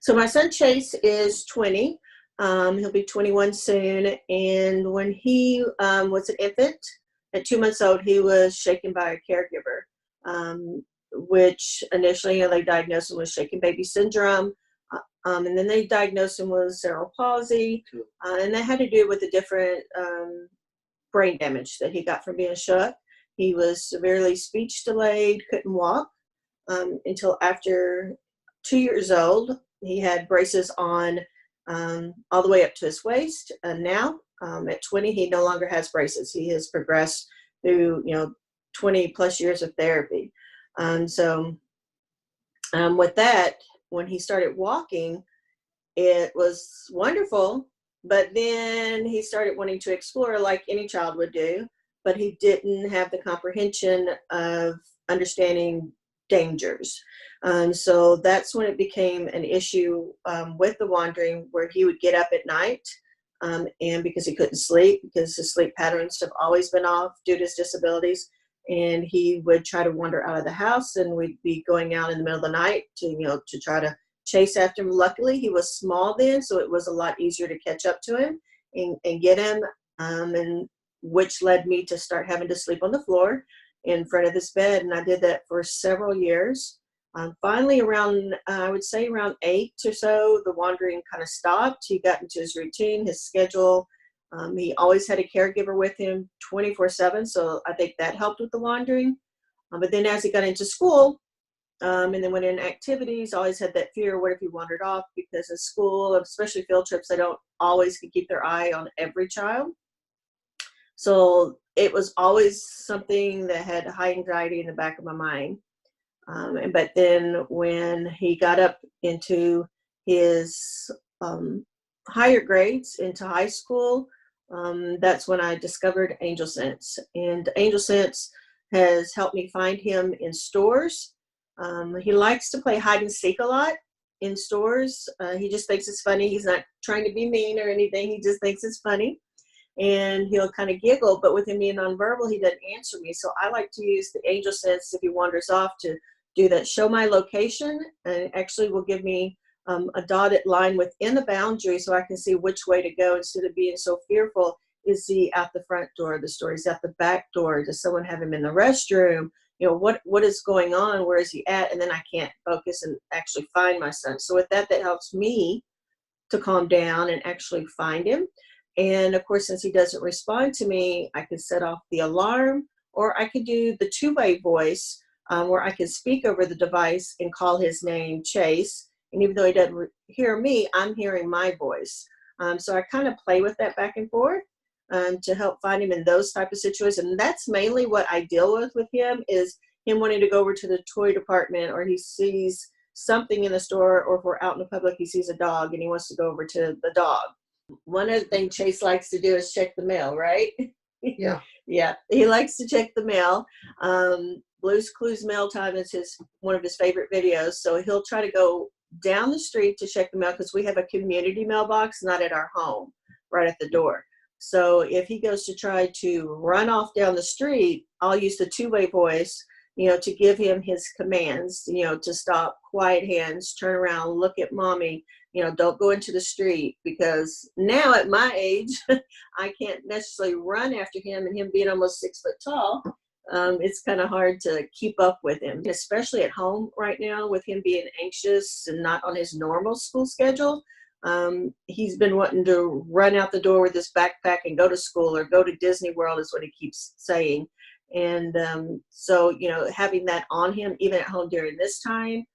So my son Chase is 20. He'll be 21 soon. And when he was an infant, at 2 months old, he was shaken by a caregiver, which initially they diagnosed him with shaken baby syndrome. And then they diagnosed him with cerebral palsy. And that had to do with the different brain damage that he got from being shook. He was severely speech delayed, couldn't walk until after 2 years old. He had braces on all the way up to his waist. And now at 20, he no longer has braces. He has progressed through, 20 plus years of therapy. So with that, when he started walking, it was wonderful. But then he started wanting to explore like any child would do, but he didn't have the comprehension of understanding dangers. So that's when it became an issue with the wandering, where he would get up at night and because he couldn't sleep, because his sleep patterns have always been off due to his disabilities, and he would try to wander out of the house, and we'd be going out in the middle of the night to try to chase after him. Luckily, he was small then, so it was a lot easier to catch up to him and get him, and which led me to start having to sleep on the floor in front of his bed, and I did that for several years. Finally, I would say around 8 or so, the wandering kind of stopped. He got into his routine, his schedule. He always had a caregiver with him 24/7, so I think that helped with the wandering. But then as he got into school, and then went in activities, always had that fear, what if he wandered off? Because in school, especially field trips, they don't always keep their eye on every child. So it was always something that had high anxiety in the back of my mind. But then when he got up into his higher grades, into high school, that's when I discovered AngelSense. And AngelSense has helped me find him in stores. He likes to play hide and seek a lot in stores. He just thinks it's funny. He's not trying to be mean or anything. He just thinks it's funny. And he'll kind of giggle, but with him being nonverbal, he doesn't answer me. So I like to use the AngelSense if he wanders off to do that. Show my location, and actually will give me a dotted line within the boundary so I can see which way to go instead of being so fearful. Is he out the front door of the store? Is he out the back door? Does someone have him in the restroom? What is going on? Where is he at? And then I can't focus and actually find my son. So with that helps me to calm down and actually find him. And of course, since he doesn't respond to me, I could set off the alarm, or I could do the two-way voice where I could speak over the device and call his name, Chase. And even though he doesn't hear me, I'm hearing my voice. So I kind of play with that back and forth to help find him in those type of situations. And that's mainly what I deal with him, is him wanting to go over to the toy department, or he sees something in the store, or if we're out in the public, he sees a dog and he wants to go over to the dog. One other thing Chase likes to do is check the mail, right? Yeah. Yeah, he likes to check the mail. Blue's Clues Mail Time is one of his favorite videos. So he'll try to go down the street to check the mail, because we have a community mailbox, not at our home, right at the door. So if he goes to try to run off down the street, I'll use the two-way voice, to give him his commands, to stop, quiet hands, turn around, look at mommy, don't go into the street. Because now at my age, I can't necessarily run after him, and him being almost 6 foot tall, it's kind of hard to keep up with him, especially at home right now with him being anxious and not on his normal school schedule. He's been wanting to run out the door with his backpack and go to school or go to Disney World is what he keeps saying. And so, having that on him, even at home during this time,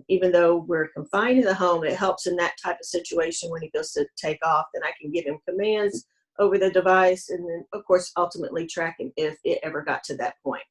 even though we're confined in the home, it helps in that type of situation. When he goes to take off, then I can give him commands over the device, and then, of course, ultimately track him if it ever got to that point.